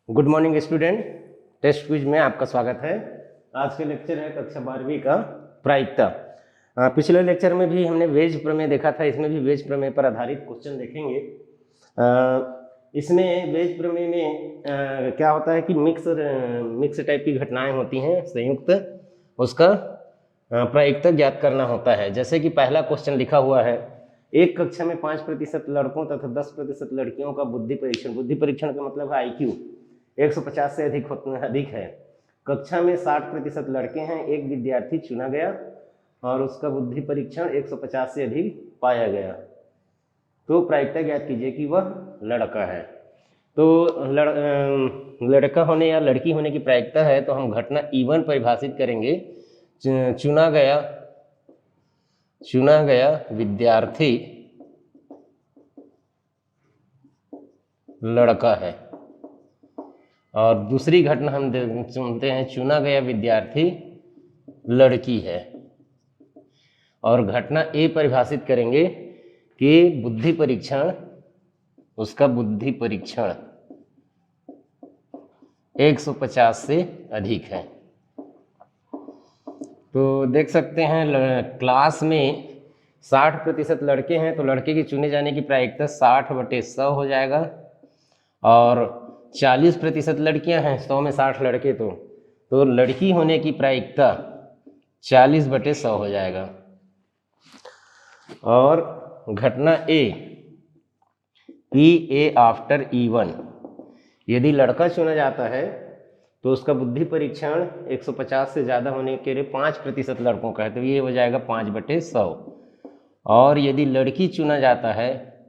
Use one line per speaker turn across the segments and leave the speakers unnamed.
Good morning student. Test quiz में आपका स्वागत है। आज के लेक्चर है कक्षा 12वीं का प्रायिकता। पिछले लेक्चर में भी हमने वेज प्रमेय देखा था, इसमें भी वेज प्रमेय पर आधारित क्वेश्चन देखेंगे। इसमें वेज प्रमेय में क्या होता है कि मिक्स टाइप की घटनाएं होती हैं, संयुक्त, उसका प्रायिकता ज्ञात करना होता है। जैसे कि पहला क्वेश्चन लिखा हुआ है, एक कक्षा में 5% लड़कों तथा 10% लड़कियों का बुद्धि परीक्षण। बुद्धि परीक्षण का मतलब है IQ 150 से अधिक है। कक्षा में 60% लड़के हैं, एक विद्यार्थी चुना गया और उसका बुद्धि परीक्षण 150 से अधिक पाया गया, तो प्रायिकता ज्ञात कीजिए कि वह लड़का है। तो लड़का होने या लड़की होने की प्रायिकता है तो हम घटना E1 परिभाषित करेंगे। चुना गया विद्यार्थी लड़का है, और दूसरी घटना हम चुनते हैं चुना गया विद्यार्थी लड़की है। और घटना A परिभाषित करेंगे कि बुद्धि परीक्षण, उसका बुद्धि परीक्षण 150 से अधिक है। तो देख सकते हैं क्लास में 60% लड़के हैं तो लड़के की चुने जाने की प्रायिकता 60/100 हो जाएगा, और 40% लड़कियां हैं, 100 में 60 लड़के, तो लड़की होने की प्रायिकता 40/100 हो जाएगा। और घटना A, PA आफ्टर E1, यदि लड़का चुना जाता है तो उसका बुद्धि परीक्षण 150 से ज़्यादा होने के लिए 5% लड़कों का है, तो ये हो जाएगा 5/100। और यदि लड़की चुना जाता है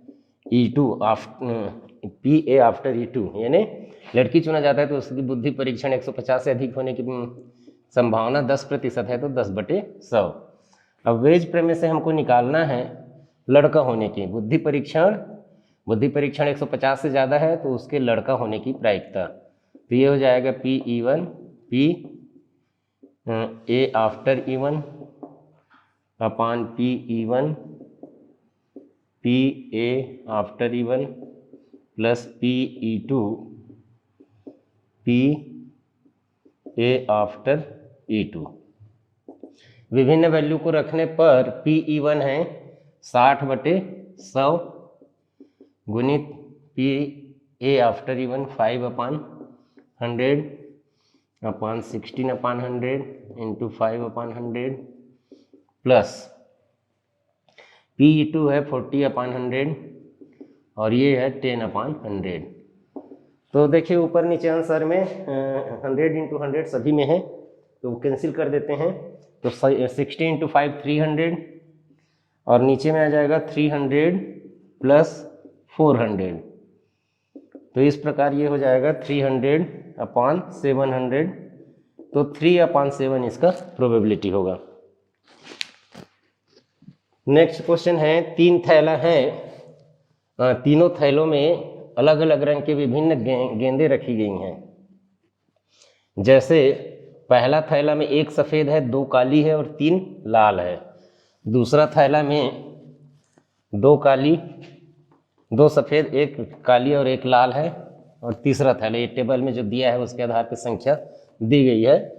E2 PA आफ्टर E2, यानी लड़की चुना जाता है तो उसकी बुद्धि परीक्षण 150 से अधिक होने की संभावना 10% है, तो 10/100। अब वेज प्रमेय से हमको निकालना है लड़का होने की बुद्धि परीक्षण 150 से ज़्यादा है तो उसके लड़का होने की प्रायिकता, तो ये हो जाएगा PE1 PA आफ्टर E1 अपान PE1 PA after E1 plus PE2 PA after E2। विभिन्न वैल्यू को रखने पर PE1 है 60/100 गुणित PA आफ्टर E1 5/100 अपान 16/100 इंटू 5/100 प्लस PE2 है 40/100 और ये है 10/100। तो देखिए ऊपर नीचे आंसर में 100 × 100 सभी में है, तो कैंसिल कर देते हैं। तो 60 × 5 300 और नीचे में आ जाएगा 300 प्लस 400, तो इस प्रकार ये हो जाएगा 300/700, तो 3/7 इसका प्रोबेबिलिटी होगा। नेक्स्ट क्वेश्चन है, 3 थैला है, तीनों थैलों में अलग अलग रंग के विभिन्न गेंदें रखी गई हैं। जैसे पहला थैला में 1 सफ़ेद है, 2 काली है और 3 लाल है। दूसरा थैला में 2 काली, 2 सफ़ेद, 1 काली और 1 लाल है। और तीसरा थैला, ये टेबल में जो दिया है उसके आधार पर संख्या दी गई है।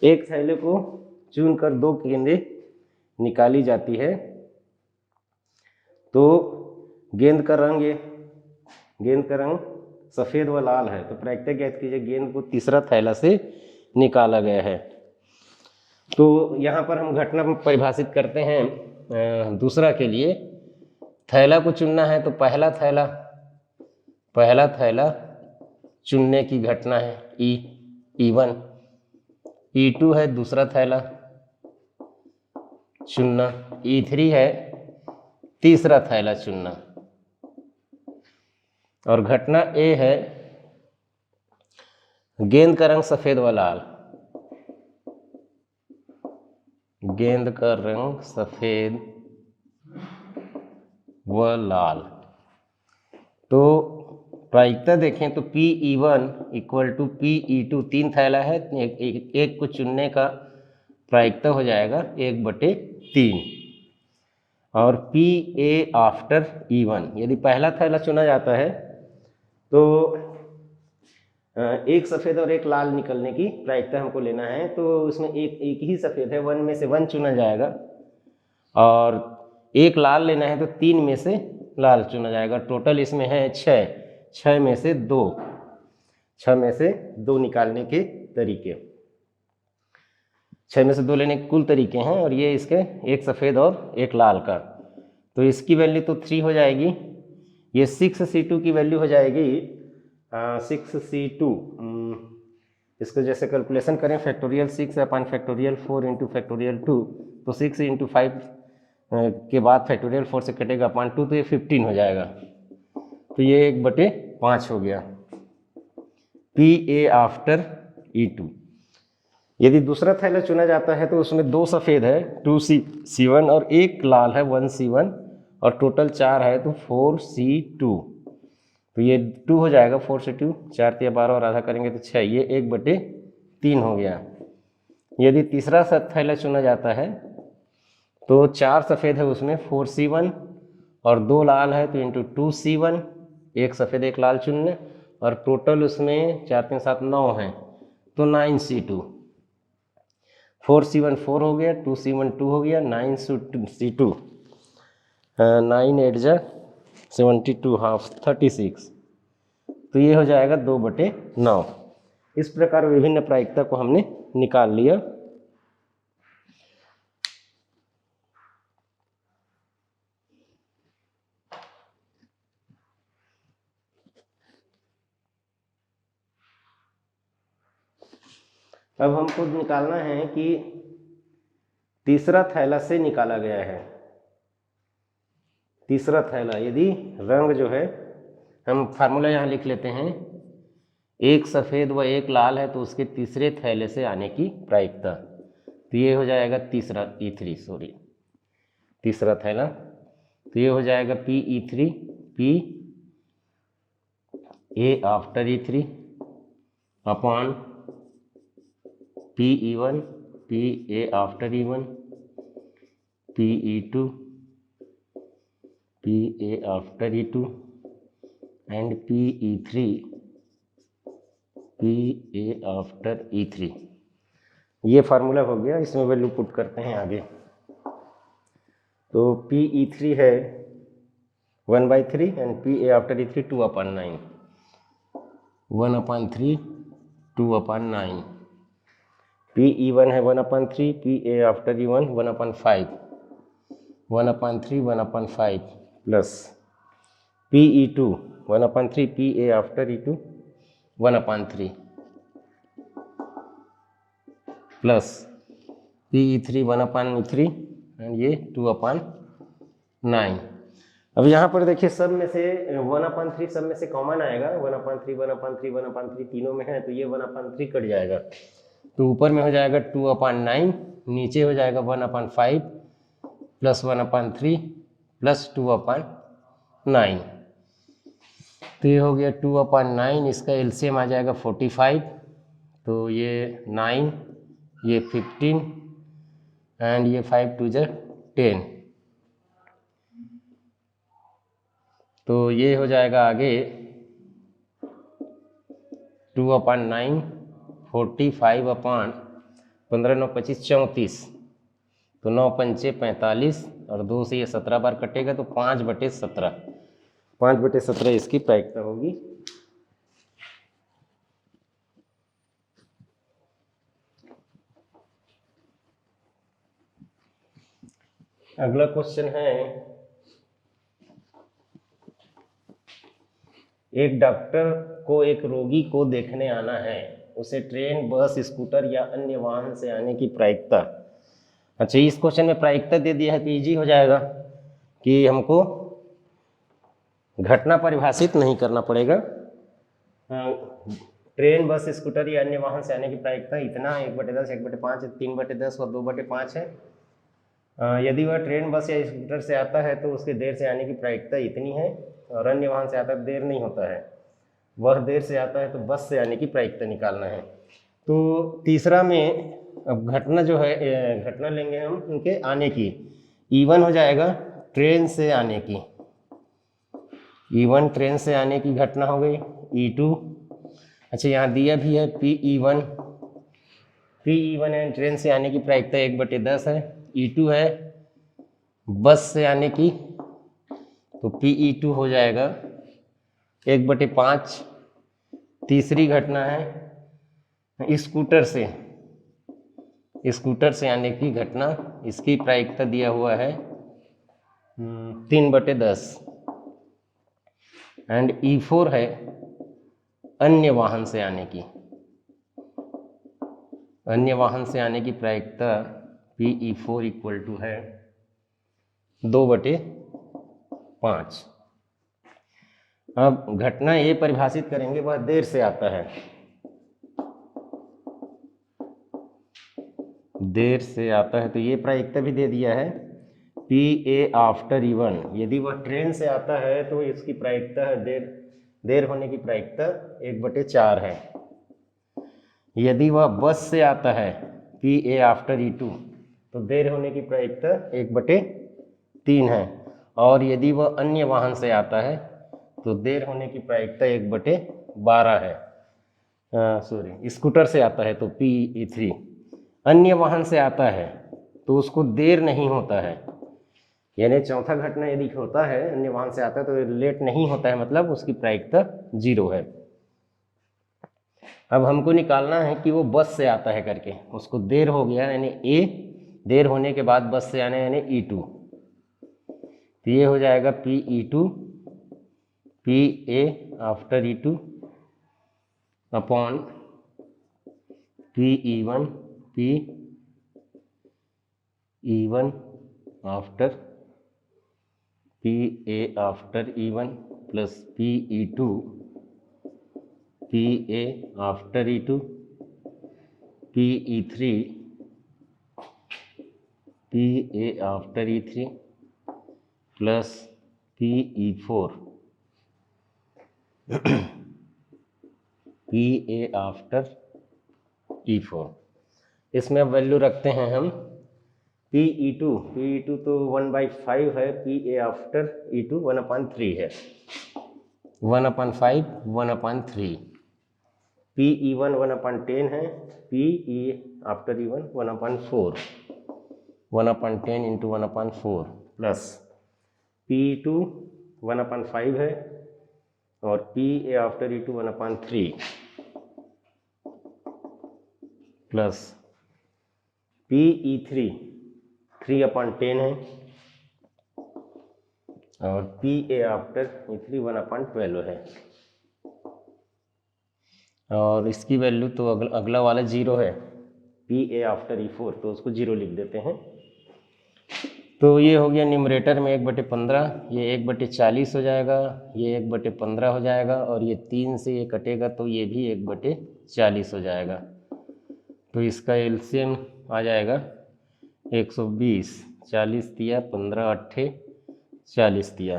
एक थैले को चुनकर 2 गेंदें निकाली जाती है, तो गेंद का रंग सफ़ेद व लाल है, तो प्रायिकता ज्ञात कीजिए। गेंद को तीसरा थैला से निकाला गया है। तो यहाँ पर हम घटना परिभाषित करते हैं। दूसरा के लिए थैला को चुनना है तो पहला थैला चुनने की घटना है E1। E2 है दूसरा थैला चुनना, E3 है तीसरा थैला चुनना। और घटना A है गेंद का रंग सफ़ेद व लाल, गेंद का रंग सफ़ेद व लाल। तो प्रायिकता देखें तो PE1 = PE2, 3 थैला है, एक को चुनने का प्रायिकता हो जाएगा 1/3। और PA आफ्टर E1, यदि पहला थैला चुना जाता है तो एक सफ़ेद और एक लाल निकलने की प्रायिकता हमको लेना है, तो उसमें एक ही सफ़ेद है, 1 में से 1 चुना जाएगा, और एक लाल लेना है तो 3 में से लाल चुना जाएगा। टोटल इसमें है 6 में से 2 निकालने के तरीके, 6 में से 2 लेने के कुल तरीके हैं, और ये इसके एक सफ़ेद और एक लाल का। तो इसकी वैल्यू तो 3 हो जाएगी। ये 6C2 की वैल्यू हो जाएगी 6C2, इसको जैसे कैलकुलेशन करें फैक्टोरियल 6 अपन फैक्टोरियल 4 इंटू फैक्टोरियल 2, तो 6 इंटू 5 के बाद फैक्टोरियल 4 से कटेगा अपन 2, तो ये 15 हो जाएगा। तो ये 1/5 हो गया PA आफ्टर E2। यदि दूसरा थैला चुना जाता है तो उसमें 2 सफ़ेद है 2C1 और एक लाल है 1C1, और टोटल 4 है तो 4C2। तो ये 2 हो जाएगा, 4 से 2 4 या 12 और आधा करेंगे तो 6, ये 1/3 हो गया। यदि तीसरा थैला चुना जाता है तो 4 सफ़ेद है उसमें 4C1 और 2 लाल है तो इंटू 2C1, एक सफ़ेद एक लाल चुनने, और टोटल उसमें 4 3 7 9 है तो 9C2। 4C1 4 हो गया, 2C1 2 हो गया, 9C2 9 8 जा 72 हाफ 36, तो ये हो जाएगा 2/9। इस प्रकार विभिन्न प्रायिकता को हमने निकाल लिया। अब हमको निकालना है कि तीसरा थैला से निकाला गया है। तीसरा थैला, यदि रंग जो है, हम फार्मूला यहाँ लिख लेते हैं, एक सफ़ेद व एक लाल है तो उसके तीसरे थैले से आने की प्रायिकता, तो ये हो जाएगा तीसरा थैला, तो ये हो जाएगा PE3 PA after E3 upon PE1 PA after E1 PE2 PA after E2 and PE3 PA after E3। ये फार्मूला हो गया, इसमें वैल्यू पुट करते हैं आगे। तो PE3 है 1/3 and PA after E3 2/9, 1/3 2/9। PE1 है 1/3, PA after E1 1/5, 1/3 1/5 plus PE2 1/3 PA after E2 1/3 plus PE3 1/3 and ये 2/9। अब यहाँ पर देखिए सब में से 1/3 सब में से कॉमन आएगा, 1/3 1/3 1/3 तीनों में है, तो ये 1/3 कट जाएगा, तो ऊपर में हो जाएगा 2/9, नीचे हो जाएगा 1/5 प्लस 1/3 प्लस 2/9, तो ये हो गया 2/9। इसका एलसीएम आ जाएगा 45, तो ये 9, ये 15 एंड ये 5 2 जा 10, तो ये हो जाएगा आगे 2/9 45/15 9 25 34, तो 9 पंचे 45 और 2 से ये 17 बार कटेगा, तो 5/17 5/17 इसकी प्रायिकता होगी। अगला क्वेश्चन है, एक डॉक्टर को एक रोगी को देखने आना है, उसे ट्रेन बस स्कूटर या अन्य वाहन से आने की प्रायिकता। अच्छा, इस क्वेश्चन में प्रायिकता दे दिया है तो इजी हो जाएगा कि हमको घटना परिभाषित नहीं करना पड़ेगा। ट्रेन बस स्कूटर या अन्य वाहन से आने की प्रायिकता इतना 1/10 1/5 3/10 और 2/5 है। यदि वह ट्रेन बस या स्कूटर से आता है तो उसके देर से आने की प्रायिकता इतनी है, और अन्य वाहन से आता है देर नहीं होता है, वह देर से आता है तो बस से आने की प्रायिकता निकालना है। तो तीसरा में अब घटना जो है, घटना लेंगे हम उनके आने की। E1 हो जाएगा ट्रेन से आने की, E1 ट्रेन से आने की घटना हो गई। E2 अच्छा, यहाँ दिया भी है PE1। PE1 है ट्रेन से आने की प्रायिकता 1/10 है। E2 है बस से आने की, तो PE2 हो जाएगा 1/5। तीसरी घटना है स्कूटर से आने की घटना, इसकी प्रायिकता दिया हुआ है 3/10। एंड E4 है अन्य वाहन से आने की। अन्य वाहन से आने की प्रायिकता PE4 इक्वल टू है 2/5। अब घटना ये परिभाषित करेंगे, वह देर से आता है। देर से आता है तो ये प्रायिकता भी दे दिया है PA आफ्टर E1। यदि वह ट्रेन से आता है तो इसकी प्रायिकता है देर होने की प्रायिकता 1/4 है। यदि वह बस से आता है PA आफ्टर E2 तो देर होने की प्रायिकता 1/3 है। और यदि वह अन्य वाहन से आता है तो देर होने की प्रायिकता 1/12 है। स्कूटर से आता है तो PE3। अन्य वाहन से आता है तो उसको देर नहीं होता है, यानी चौथा घटना यदि होता है अन्य वाहन से आता है तो लेट नहीं होता है, मतलब उसकी प्रायिकता 0 है। अब हमको निकालना है कि वो बस से आता है करके, उसको देर हो गया यानी A, देर होने के बाद बस से आने यानी E2, तो ये हो जाएगा PE2 PA after E2 upon PE1 PE1 after PA after E1 plus PE2 PA after E2 PE3 PA after E3 plus PE4 PA after E4। इसमें अब वैल्यू रखते हैं हम PE2 तो 1/5 है, PA आफ्टर E2 1/3 है, 1/5 1/3। PE1 1/10 है, PE after E1 1/4, 1/10 into 1/4 plus PE2 1/5 है और PA after E2 1/3 plus PE3 3/10 है और PA आफ्टर E3 1/12 है। और इसकी वैल्यू तो अगला वाला 0 है, PA आफ्टर E4, तो उसको 0 लिख देते हैं। तो ये हो गया न्यूमरेटर में 1/15, ये 1/40 हो जाएगा, ये 1/15 हो जाएगा और ये 3 से ये कटेगा तो ये भी 1/40 हो जाएगा। तो इसका एलसीएम आ जाएगा 120, 40 दिया 15 अट्ठे 40 दिया,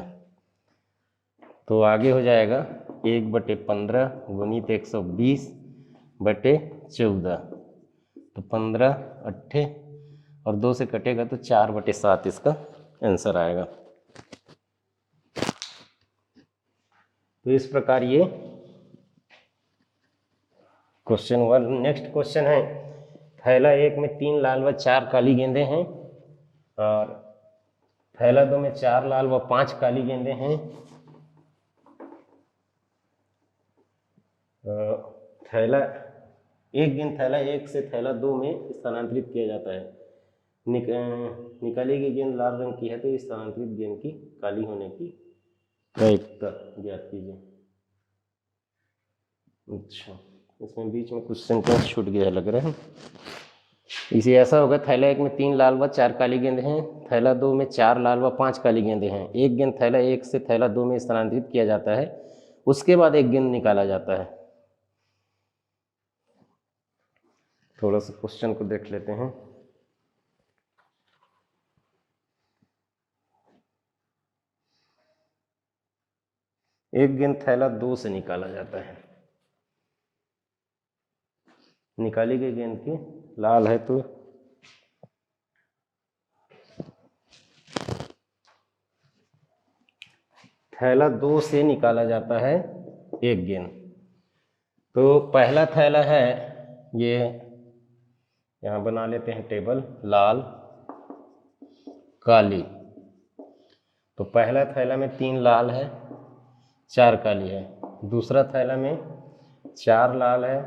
तो आगे हो जाएगा 1/15 गुणित 120/14, तो 15 अट्ठे और 2 से कटेगा तो 4/7 इसका आंसर आएगा। तो इस प्रकार ये क्वेश्चन हुआ। नेक्स्ट क्वेश्चन है, थैला 1 में 3 लाल व 4 काली गेंदें हैं और थैला 2 में 4 लाल व 5 काली गेंदें हैं। थैला थैला 1 से थैला 2 में स्थानांतरित किया जाता है। निकाली गई गेंद लाल रंग की है तो स्थानांतरित गेंद की काली होने की प्रायिकता ज्ञात कीजिए। अच्छा, इसमें बीच में कुछ सेंटेंस छूट गया लग रहा है। इसे ऐसा होगा, थैला 1 में 3 लाल व 4 काली गेंदें हैं, थैला 2 में 4 लाल व 5 काली गेंदें हैं। एक गेंद थैला 1 से थैला 2 में स्थानांतरित किया जाता है, उसके बाद एक गेंद निकाला जाता है। थोड़ा सा क्वेश्चन को देख लेते हैं। एक गेंद थैला 2 से निकाला जाता है, निकाली गई गेंद की लाल है तो थैला 2 से निकाला जाता है एक गेंद, तो पहला थैला है, ये यहाँ बना लेते हैं टेबल, लाल काली। तो पहला थैला में 3 लाल है, 4 काली है। दूसरा थैला में 4 लाल है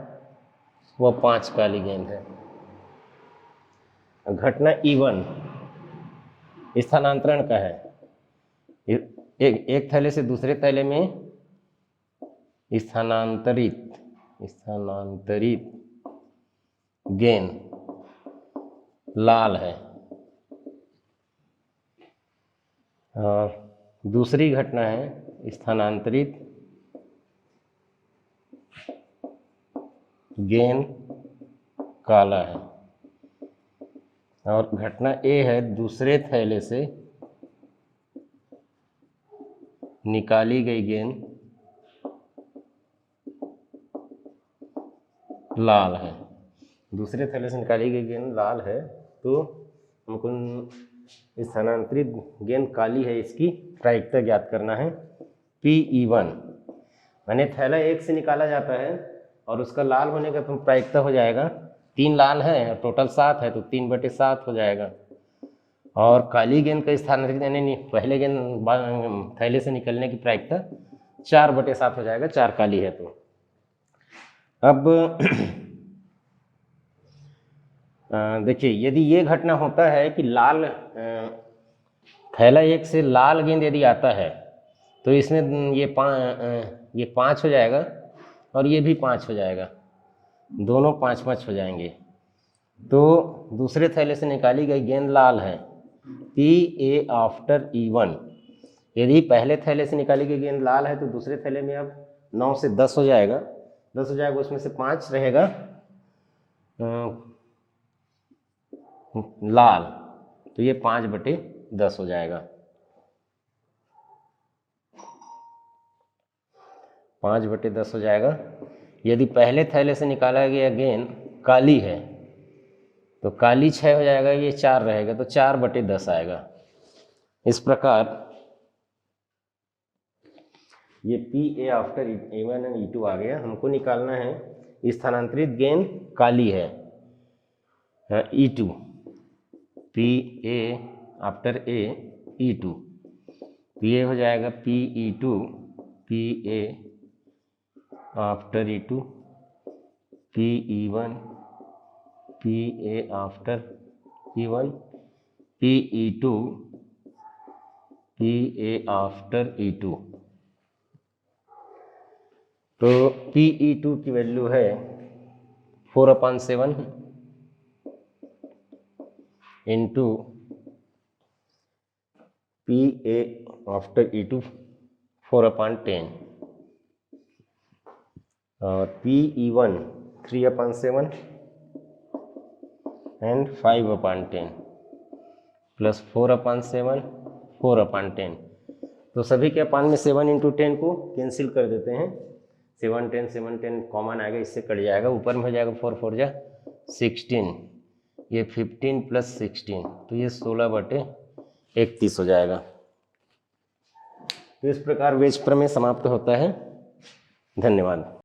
व 5 काली गेंद है। घटना E1 स्थानांतरण का है। एक थैले से दूसरे थैले में स्थानांतरित गेंद लाल है। और दूसरी घटना है स्थानांतरित गेंद काला है। और घटना ए है, दूसरे थैले से निकाली गई गेंद लाल है। दूसरे थैले से निकाली गई गेंद लाल है, तो हमको स्थानांतरित गेंद काली है, इसकी प्रायिकता ज्ञात करना है। PE1 माने थैला 1 से निकाला जाता है और उसका लाल होने का तो प्रायिकता हो जाएगा, 3 लाल है, टोटल 7 है, तो 3/7 हो जाएगा। और काली गेंद का स्थानांतरित यानी पहले गेंद थैले से निकलने की प्रायिकता 4/7 हो जाएगा, 4 काली है तो। अब देखिए, यदि ये घटना होता है कि लाल थैला 1 से लाल गेंद यदि आता है, तो इसमें ये 5 हो जाएगा और ये भी 5 हो जाएगा, दोनों 5-5 हो जाएंगे। तो दूसरे थैले से निकाली गई गेंद लाल है। PA आफ्टर E1, यदि पहले थैले से निकाली गई गेंद लाल है तो दूसरे थैले में अब 9 से 10 हो जाएगा, 10 हो जाएगा, उसमें से 5 रहेगा लाल, तो ये 5/10 हो जाएगा। 5/10 हो जाएगा। यदि पहले थैले से निकाला गया गेंद काली है तो काली 6 हो जाएगा, ये 4 रहेगा, तो 4/10 आएगा। इस प्रकार ये PA आफ्टर E1 और E2 आ गया। हमको निकालना है स्थानांतरित गेंद काली है, E2, PA after A E2, तो ये हो जाएगा PE2 PA after E2 PE1 PA after E1 PE2 PA after E2। तो PE2 की वैल्यू है 4/7 इंटू PA आफ्टर E2 4/10 और PE1 3/7 एंड 5/10 प्लस 4/7 4/10। तो सभी के अपान में 7 × 10 को कैंसिल कर देते हैं। 7 10 कॉमन आएगा, इससे कट जाएगा, ऊपर में हो जाएगा 4 4 जा 16, ये 15 + 16, तो ये 16/31 हो जाएगा। तो इस प्रकार वेज प्रमेय समाप्त होता है। धन्यवाद।